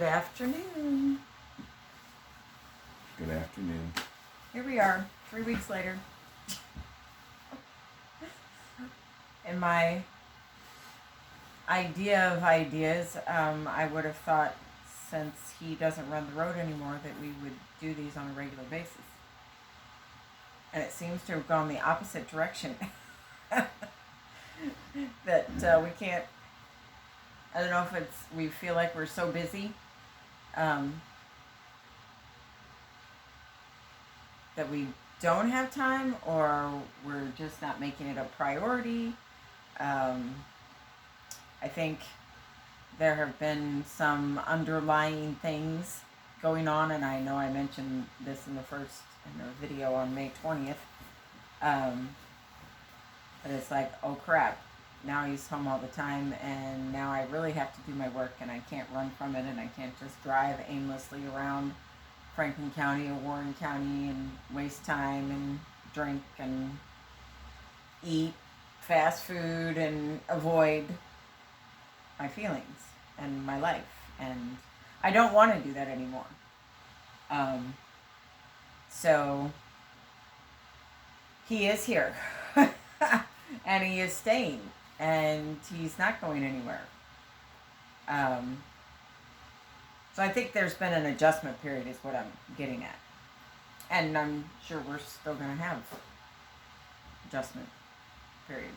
Good afternoon. Good afternoon. Here we are, 3 weeks later. In my idea of ideas, I would have thought since he doesn't run the road anymore that we would do these on a regular basis. And it seems to have gone the opposite direction. That we can't, I don't know if we feel like we're so busy that we don't have time, or we're just not making it a priority. I think there have been some underlying things going on, and I know I mentioned this in the video on May 20th. But it's like, oh crap, now he's home all the time, and now I really have to do my work, and I can't run from it, and I can't just drive aimlessly around Franklin County or Warren County and waste time and drink and eat fast food and avoid my feelings and my life. And I don't want to do that anymore. So he is here and he is staying and he's not going anywhere. So I think there's been an adjustment period is what I'm getting at. And I'm sure we're still going to have adjustment period.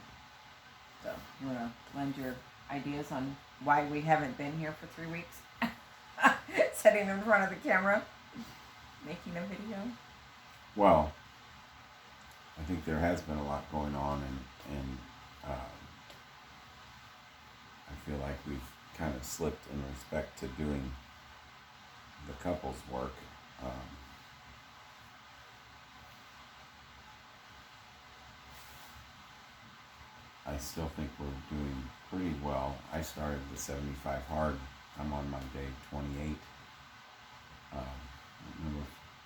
So you want to lend your ideas on why we haven't been here for 3 weeks? Sitting in front of the camera, making a video? Well, I think there has been a lot going on, and I feel like we've kind of slipped in respect to doing the couple's work. I still think we're doing pretty well. I started the 75 hard. I'm on my day 28.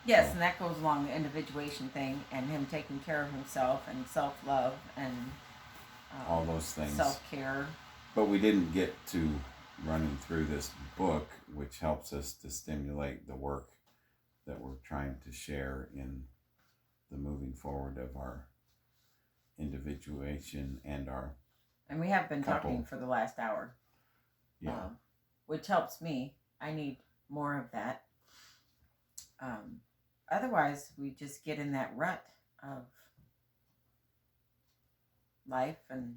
Yes, and that goes along the individuation thing and him taking care of himself and self-love and all those things. Self-care. But we didn't get to running through this book, which helps us to stimulate the work that we're trying to share in the moving forward of our individuation and our and we have been couple. Talking for the last hour. Yeah. Which helps me. I need more of that. Otherwise, we just get in that rut of life and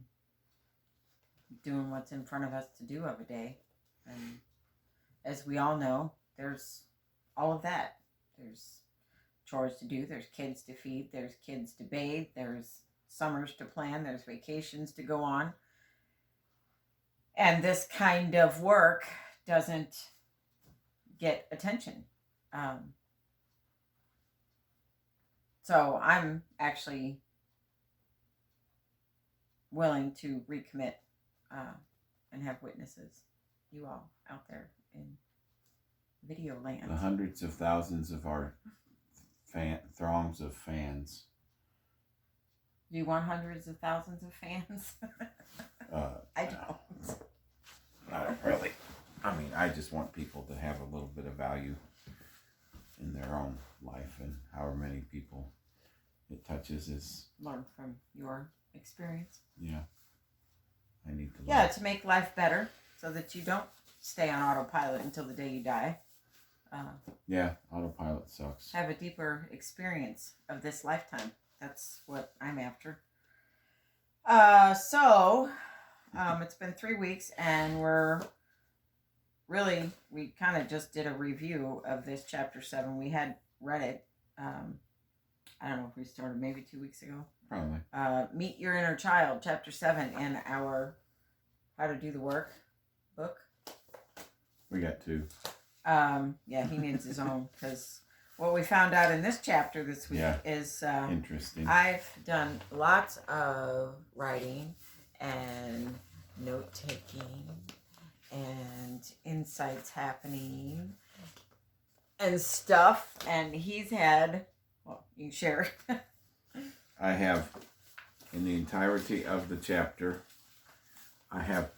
doing what's in front of us to do every day. And as we all know, there's all of that. There's chores to do, there's kids to feed, there's kids to bathe, there's summers to plan, there's vacations to go on. And this kind of work doesn't get attention. So I'm actually willing to recommit and have witnesses, you all out there in video land. The hundreds of thousands of our throngs of fans. Do you want hundreds of thousands of fans? I don't. Not really. I mean, I just want people to have a little bit of value in their own life, and however many people it touches is... Learn from your experience. Yeah. I need to learn. Yeah, to make life better so that you don't stay on autopilot until the day you die. Yeah, autopilot sucks. Have a deeper experience of this lifetime. That's what I'm after. So it's been 3 weeks and we kind of just did a review of this chapter 7. We had read it. I don't know if we started maybe 2 weeks ago. Probably. Meet Your Inner Child, chapter 7 in our How to Do the Work book. We got 2. Yeah, he needs his own, because what we found out in this chapter this week is interesting. I've done lots of writing and note-taking and insights happening and stuff, and he's had, well, you can share. I have, in the entirety of the chapter, I have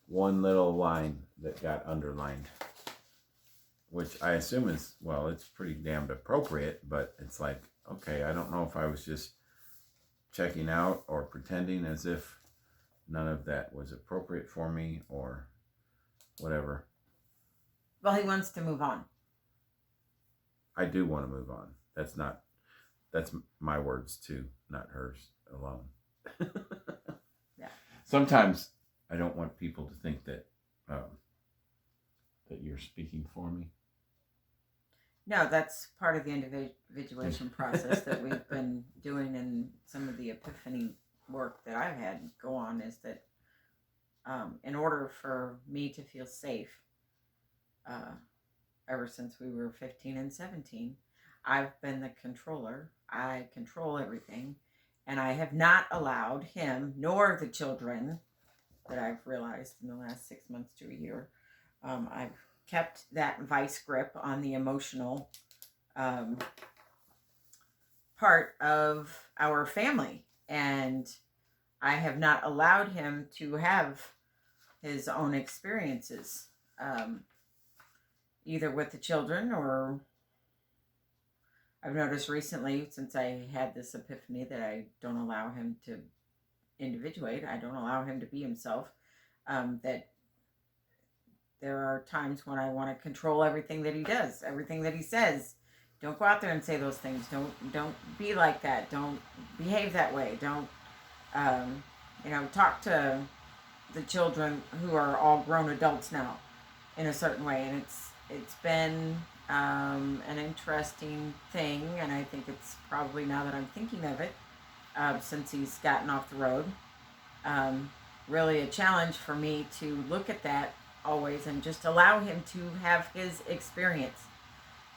one little line that got underlined. which I assume is, well, it's pretty damned appropriate, but it's like, okay, I don't know if I was just checking out or pretending as if none of that was appropriate for me or whatever. Well, he wants to move on. I do want to move on. That's my words too, not hers alone. Yeah. Sometimes I don't want people to think that that you're speaking for me. No, that's part of the individuation process that we've been doing, and some of the epiphany work that I've had go on is that in order for me to feel safe, ever since we were 15 and 17, I've been the controller. I control everything, and I have not allowed him nor the children that I've realized in the last 6 months to a year. I've kept that vice grip on the emotional part of our family, and I have not allowed him to have his own experiences, either with the children, or I've noticed recently, since I had this epiphany, that I don't allow him to individuate. I don't allow him to be himself. That there are times when I want to control everything that he does, everything that he says. Don't go out there and say those things. Don't be like that. Don't behave that way. Don't talk to the children who are all grown adults now in a certain way. And it's been an interesting thing, and I think it's probably, now that I'm thinking of it, since he's gotten off the road, really a challenge for me to look at that always and just allow him to have his experience.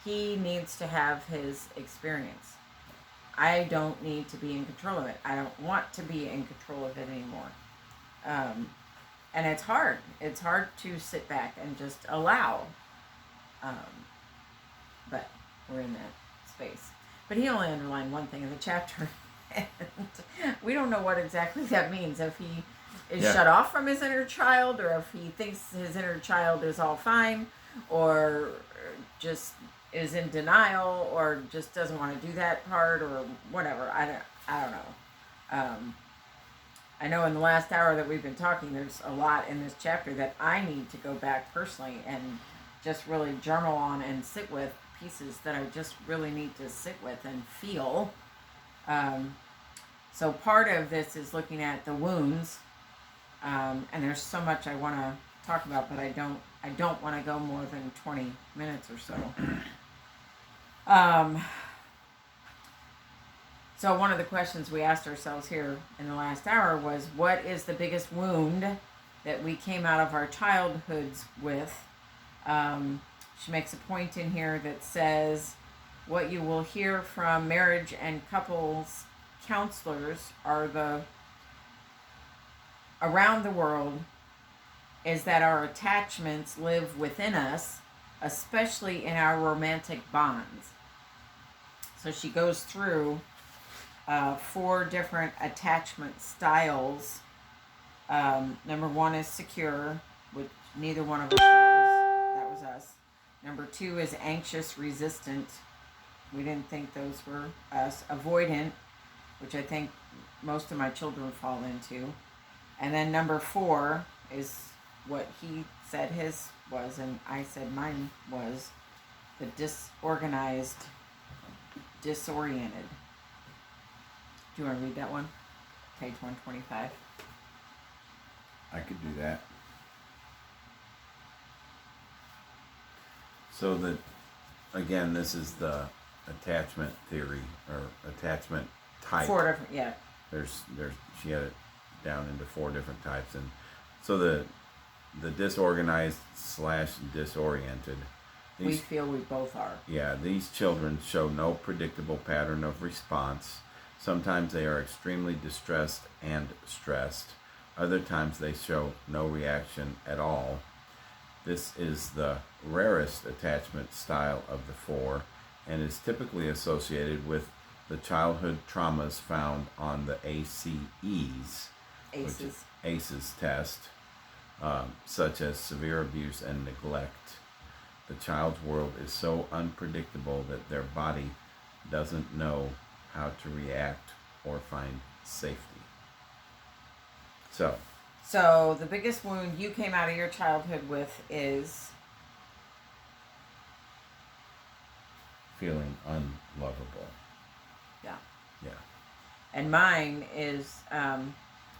He needs to have his experience. I don't need to be in control of it. I don't want to be in control of it anymore. And it's hard. It's hard to sit back and just allow. But we're in that space. But he only underlined one thing in the chapter. And we don't know what exactly that means. If he is shut off from his inner child, or if he thinks his inner child is all fine, or just is in denial, or just doesn't want to do that part, or whatever. I don't know. I know in the last hour that we've been talking, there's a lot in this chapter that I need to go back personally and just really journal on and sit with, pieces that I just really need to sit with and feel. So part of this is looking at the wounds, and there's so much I want to talk about, but I don't want to go more than 20 minutes or so. So one of the questions we asked ourselves here in the last hour was, what is the biggest wound that we came out of our childhoods with? She makes a point in here that says, what you will hear from marriage and couples counselors around the world is that our attachments live within us, especially in our romantic bonds. So she goes through 4 different attachment styles. Number 1 is secure, which neither one of us thought that was us. Number 2 is anxious, resistant. We didn't think those were us. Avoidant, which I think most of my children fall into. And then number 4 is what he said his was, and I said mine was the disorganized, disoriented. Do you want to read that one? Page 125. I could do that. So that, again, this is the attachment theory, or attachment type. 4 different, yeah. There's she had it down into 4 different types, and so the disorganized / disoriented. We feel we both are. Yeah, these children show no predictable pattern of response. Sometimes they are extremely distressed and stressed. Other times they show no reaction at all. This is the rarest attachment style of the 4, and is typically associated with the childhood traumas found on the ACEs test, such as severe abuse and neglect. the child's world is so unpredictable that their body doesn't know how to react or find safety. So the biggest wound you came out of your childhood with is feeling unlovable. Yeah. Yeah. And mine is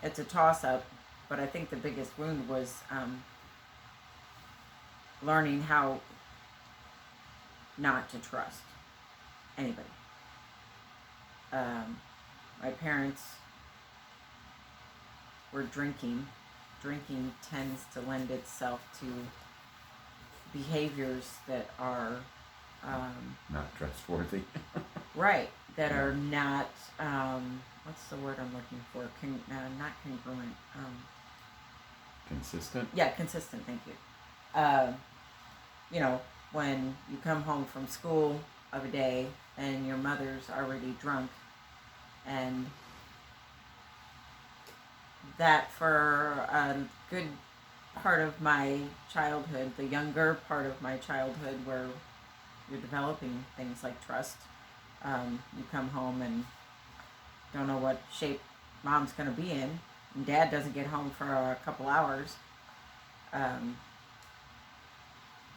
it's a toss up, but I think the biggest wound was learning how not to trust anybody. My parents were drinking. Drinking tends to lend itself to behaviors that are not trustworthy. right, that are not what's the word I'm looking for? Not congruent. Consistent. Yeah, consistent. Thank you. You know, when you come home from school of a day and your mother's already drunk, and that for a good part of my childhood, the younger part of my childhood, where you're developing things like trust, you come home and don't know what shape mom's going to be in, and dad doesn't get home for a couple hours.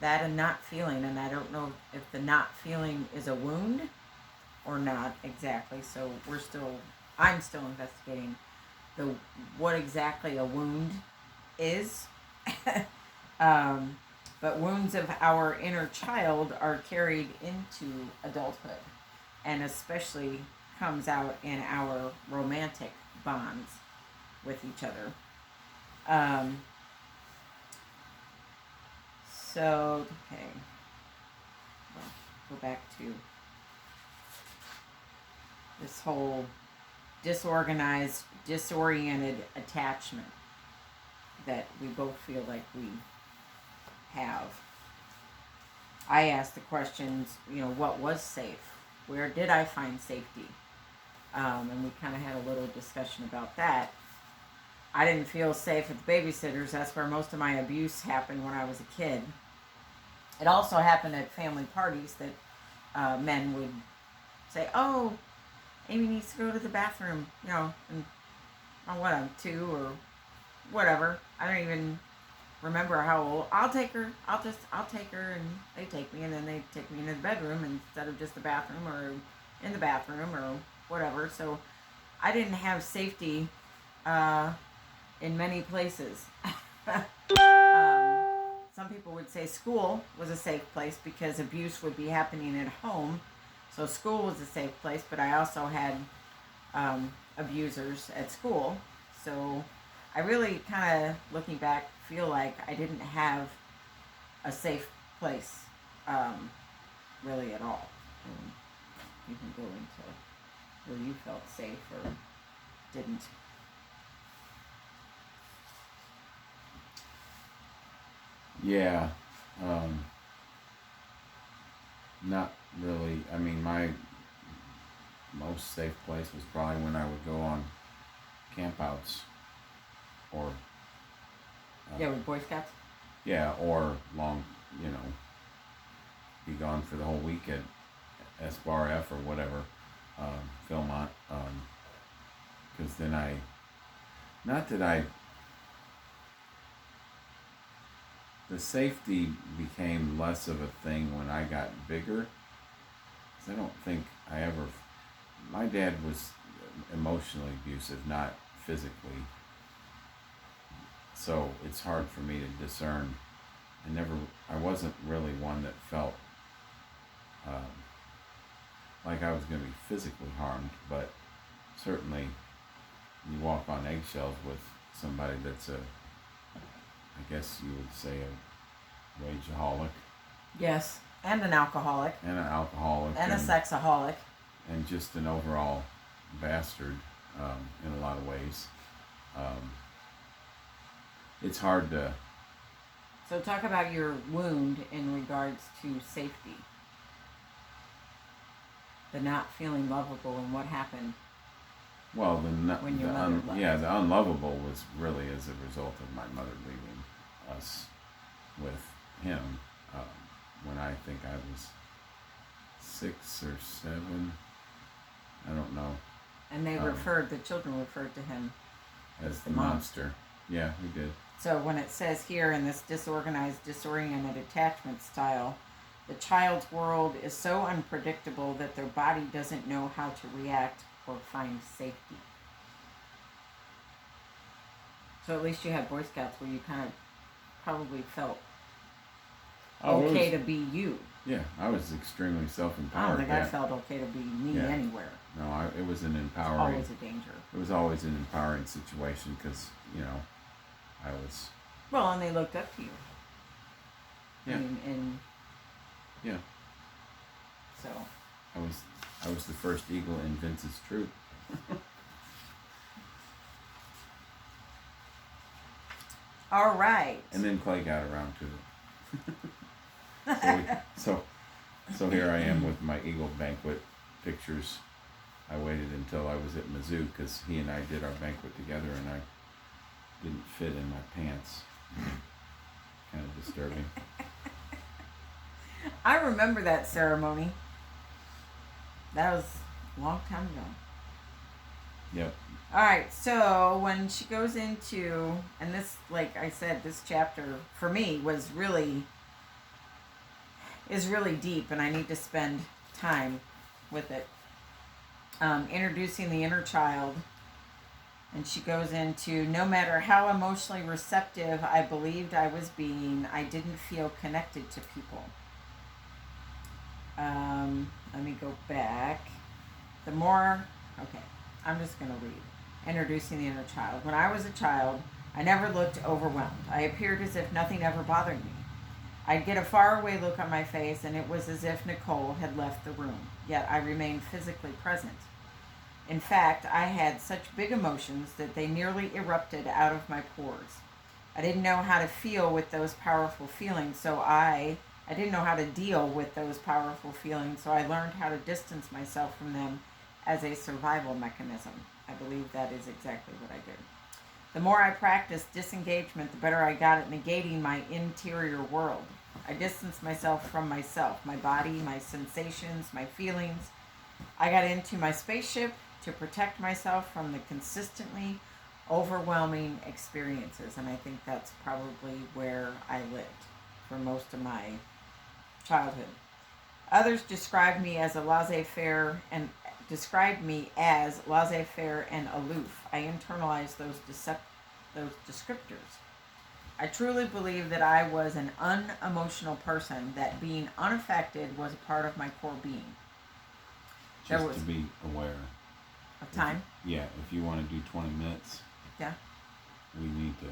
That and not feeling, and I don't know if the not feeling is a wound or not exactly. So I'm still investigating what exactly a wound is. But wounds of our inner child are carried into adulthood, and especially comes out in our romantic bonds with each other. Okay. Well, go back to this whole disoriented attachment that we both feel like we have. I asked the questions, what was safe? Where did I find safety? And we kind of had a little discussion about that. I didn't feel safe at the babysitters. That's where most of my abuse happened when I was a kid. It also happened at family parties that men would say, "Oh, Amy needs to go to the bathroom," and what, I'm 2 or whatever. I don't even remember how old. I'll take her. I'll take her, and they take me, and then they take me into the bedroom instead of just the bathroom, or in the bathroom, or whatever. So I didn't have safety in many places. Some people would say school was a safe place because abuse would be happening at home. So school was a safe place, but I also had abusers at school. So I really kind of, looking back, feel like I didn't have a safe place really at all. And you can go into where you felt safe or didn't. Yeah, not really. I mean, my most safe place was probably when I would go on campouts, or with Boy Scouts. Yeah, or long, be gone for the whole week at SBARF or whatever, Philmont, because then the safety became less of a thing when I got bigger. Because I don't think my dad was emotionally abusive, not physically. So it's hard for me to discern. I wasn't really one that felt like I was going to be physically harmed, but certainly you walk on eggshells with somebody that's I guess you would say a rageaholic. Yes, and an alcoholic. And an alcoholic. And a sexaholic. And just an overall bastard in a lot of ways. It's hard to... So talk about your wound in regards to safety. The not feeling lovable and what happened. Well, when your mother left. Yeah, the unlovable was really as a result of my mother leaving us with him Brad was 6 or 7. I don't know. And they the children referred to him as the monster. Yeah, we did. So when it says here in this disorganized, disoriented attachment style, the child's world is so unpredictable that their body doesn't know how to react or find safety. So at least you had Boy Scouts where you kind of probably felt okay to be you. Yeah, I was extremely self-empowered. I don't think I felt okay to be me anywhere. No, it was an empowering. It's always a danger. It was always an empowering situation because, I was. Well, and they looked up to you. Yeah. Yeah. So. I was the first eagle in Vince's troop. All right. And then Clay got around to it. So here I am with my Eagle banquet pictures. I waited until I was at Mizzou because he and I did our banquet together, and I didn't fit in my pants. Kind of disturbing. I remember that ceremony. That was a long time ago. Yep. All right, so when she goes into, and this, like I said, this chapter for me is really deep, and I need to spend time with it. Introducing the inner child, and she goes into, no matter how emotionally receptive I believed I was being, I didn't feel connected to people. Let me go back. I'm just going to read. Introducing the inner child. When I was a child, I never looked overwhelmed. I appeared as if nothing ever bothered me. I'd get a faraway look on my face, and it was as if Nicole had left the room, yet I remained physically present. In fact, I had such big emotions that they nearly erupted out of my pores. I didn't know how to feel with those powerful feelings, so I didn't know how to deal with those powerful feelings, so I learned how to distance myself from them as a survival mechanism. I believe that is exactly what I did. The more I practiced disengagement, the better I got at negating my interior world. I distanced myself from myself, my body, my sensations, my feelings. I got into my spaceship to protect myself from the consistently overwhelming experiences, and I think that's probably where I lived for most of my childhood. Others described me as laissez-faire and aloof. I internalized those descriptors. I truly believe that I was an unemotional person, that being unaffected was a part of my core being. Just to be aware. Of time? If you want to do 20 minutes. Yeah. We need to.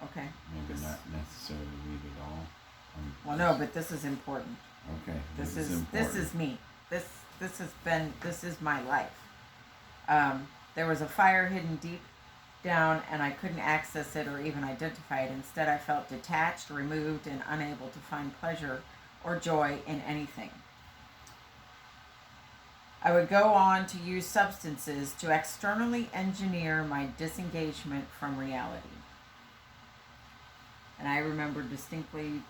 Okay. Maybe not necessarily read it all. Well, no, but this is important. Okay. This is me. This is my life. There was a fire hidden deep down, and I couldn't access it or even identify it. Instead, I felt detached, removed, and unable to find pleasure or joy in anything. I would go on to use substances to externally engineer my disengagement from reality. And I remember distinctly,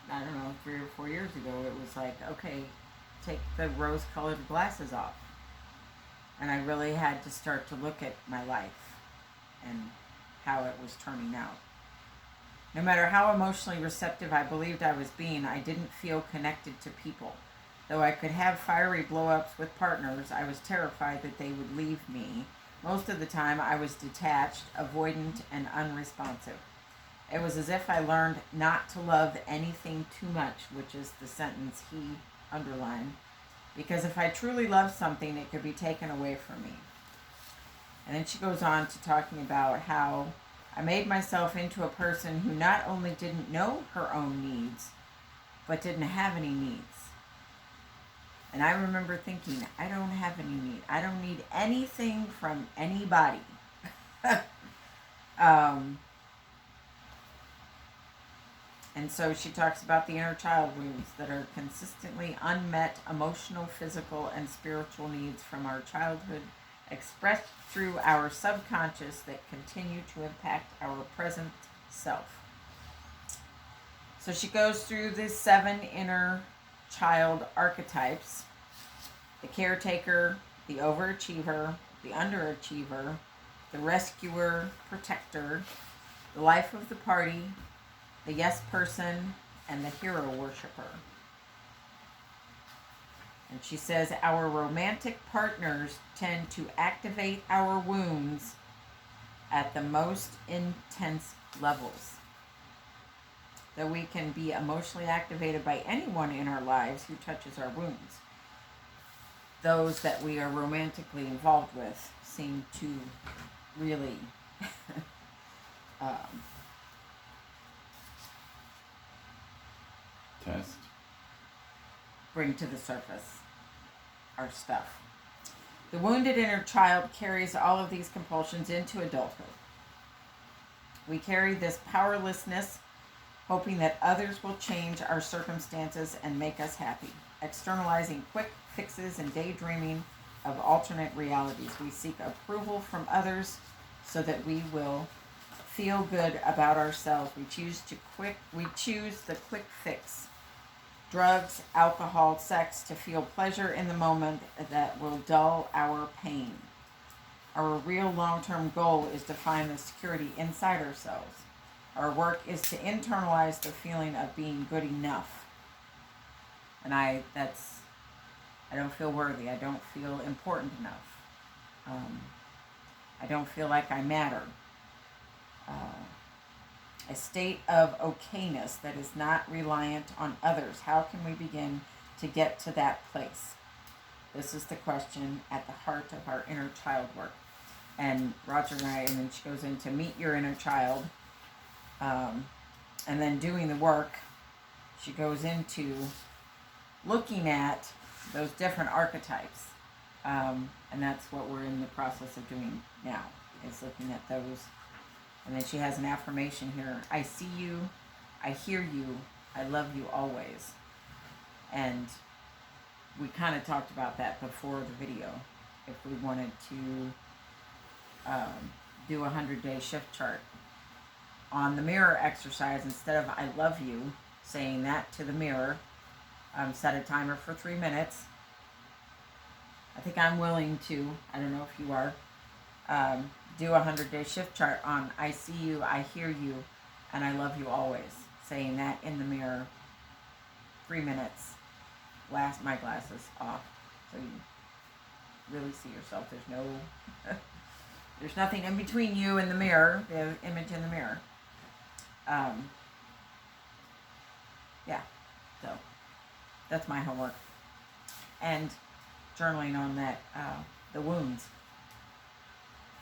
3 or 4 years ago, it was like, okay, take the rose-colored glasses off. And I really had to start to look at my life and how it was turning out. No matter how emotionally receptive I believed I was being, I didn't feel connected to people. Though I could have fiery blow-ups with partners, I was terrified that they would leave me. Most of the time, I was detached, avoidant, and unresponsive. It was as if I learned not to love anything too much, which is the sentence he underlined, because if I truly loved something, it could be taken away from me. And then she goes on to talking about how I made myself into a person who not only didn't know her own needs, but didn't have any needs. And I remember thinking, I don't have any need. I don't need anything from anybody. And so she talks about the inner child wounds that are consistently unmet emotional, physical, and spiritual needs from our childhood, expressed through our subconscious that continue to impact our present self. So she goes through the 7 inner child archetypes: the caretaker, the overachiever, the underachiever, the rescuer, protector, the life of the party, the yes person, and the hero worshiper. And she says our romantic partners tend to activate our wounds at the most intense levels. Though we can be emotionally activated by anyone in our lives who touches our wounds, those that we are romantically involved with seem to really Test. bring to the surface our stuff. The wounded inner child carries all of these compulsions into adulthood. We carry this powerlessness, hoping that others will change our circumstances and make us happy. Externalizing quick fixes and daydreaming of alternate realities. We seek approval from others so that we will feel good about ourselves. We choose the quick fix. Drugs, alcohol, sex to feel pleasure in the moment that will dull our pain. Our real long-term goal is to find the security inside ourselves. Our work is to internalize the feeling of being good enough. And I don't feel worthy. I don't feel important enough. I don't feel like I matter. A state of okayness that is not reliant on others. How can we begin to get to that place? This is the question at the heart of our inner child work. And Roger and then she goes into meet your inner child. And then doing the work, she goes into looking at those different archetypes. And that's what we're in the process of doing now, is looking at those. And then she has an affirmation here. I see you, I hear you, I love you always. And we kind of talked about that before the video. If we wanted to do a 100-day shift chart. On the mirror exercise, instead of I love you, saying that to the mirror, set a timer for 3 minutes. I think I'm willing to, I don't know if you are, do a 100-day shift chart on I see you, I hear you, and I love you always. Saying that in the mirror, 3 minutes. Blast my glasses off so you really see yourself. There's nothing in between you and the mirror, the image in the mirror. Yeah, so that's my homework. And journaling on that, the wounds.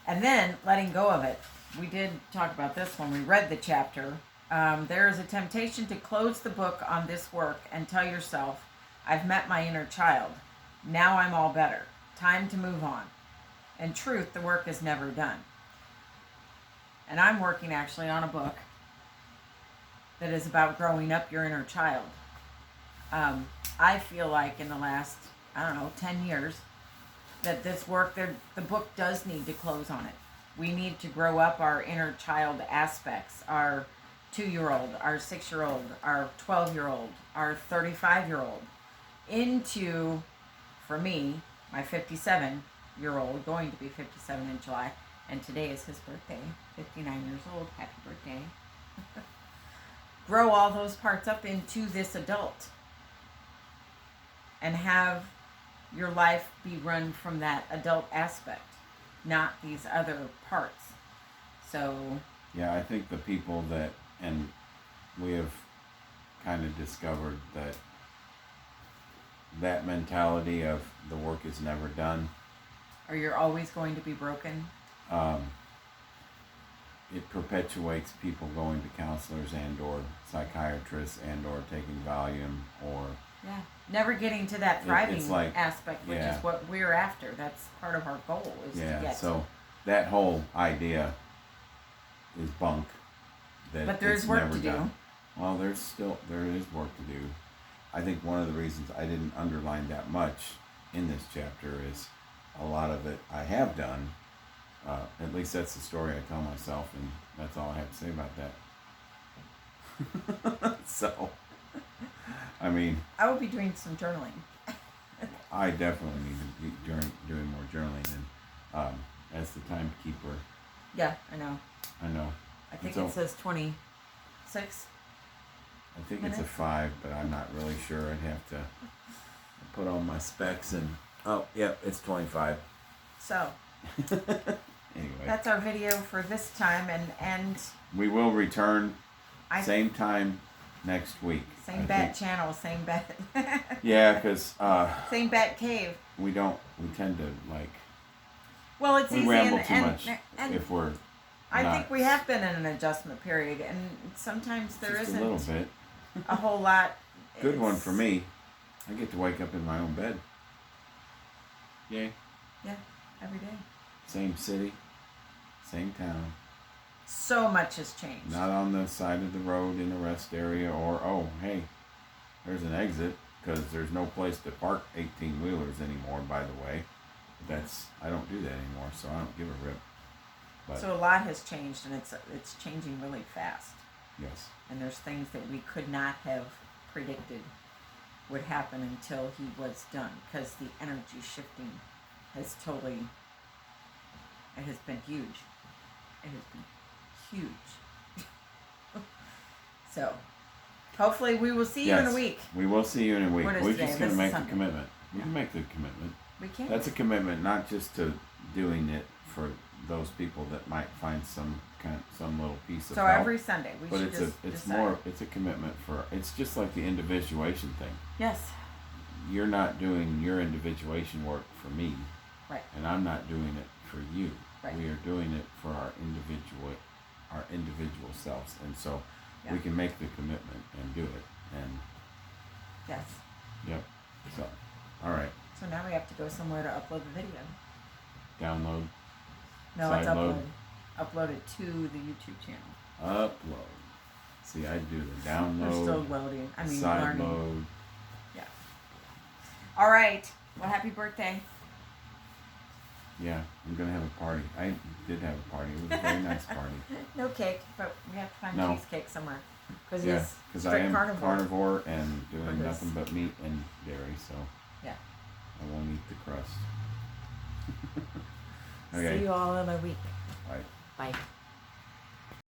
And then letting go of it. We did talk about this when we read the chapter. There is a temptation to close the book on this work and tell yourself, I've met my inner child. Now I'm all better. Time to move on. In truth, the work is never done. And I'm working actually on a book that is about growing up your inner child. I feel like in the last, 10 years, that this work, the book does need to close on it. We need to grow up our inner child aspects, our 2-year-old, our 6-year-old, our 12-year-old, our 35-year-old, into, for me, my 57-year-old, going to be 57 in July, and today is his birthday, 59 years old, happy birthday. Grow all those parts up into this adult and have your life be run from that adult aspect, not these other parts. So yeah, I think the people that, and we have kind of discovered that mentality of the work is never done, or you're always going to be broken, it perpetuates people going to counselors and or psychiatrists and or taking Valium or never getting to that thriving aspect, which yeah. is what we're after. That's part of our goal, is to get so that whole idea is bunk. But there's work to do. Well, there is work to do. I think one of the reasons I didn't underline that much in this chapter is a lot of it I have done. At least that's the story I tell myself, and that's all I have to say about that. So, I mean, I will be doing some journaling. I definitely need to be doing more journaling, and as the timekeeper, Yeah, I know. I know. I think So- it says 26. I think it's a Minutes? 5, but I'm not really sure. I'd have to put on my specs and. Oh, yeah, it's 25. So Anyway, that's our video for this time, and we will return I same time next week. same I bat think. channel, same bat. Yeah, because Same bat cave. we tend to like Well, it's we easy ramble and, too and, much and if we're. I not, think we have been in an adjustment period, and sometimes there just isn't a little bit. a whole lot. Good one It's- for me. I get to wake up in my own bed. Yay. Yeah, every day. Same city, same town. So much has changed. Not on the side of the road in a rest area, or oh hey, there's an exit, because there's no place to park 18-wheelers anymore. By the way, I don't do that anymore, so I don't give a rip. But So a lot has changed, and it's changing really fast. yes, And there's things that we could not have predicted would happen until he was done, because the energy shifting has totally. It has been huge. It has been huge. So, hopefully, we will see you in a Yes. week. we will see you in a week. What is We're today? just gonna This is make the Sunday. commitment. We Yeah. can make the commitment. We can. That's a commitment, not just to doing it for those people that might find some little piece of So help. every Sunday we But should it's just decide. it's a commitment for. It's just like the individuation thing. Yes. You're not doing your individuation work for me, Right. and I'm not doing it for you. Right. We are doing it for our individual selves, and so Yeah. we can make the commitment and do it. And Yes. yep. So, all right. So now we have to go somewhere to upload the video. Download, No, it's Side load. upload. Upload it to the YouTube channel. upload. See, I do the We're still download, loading. I mean, side learning. load. Yeah. All right. Well, happy birthday. Yeah, I'm gonna have a party. I did have a party. It was a very nice party. No cake, but we have to find No. cheesecake somewhere. Because Yeah, he's because I strict am carnivore. and doing For his- nothing but meat and dairy, so Yeah. I won't eat the crust. See Okay, you all in a week. bye. Bye.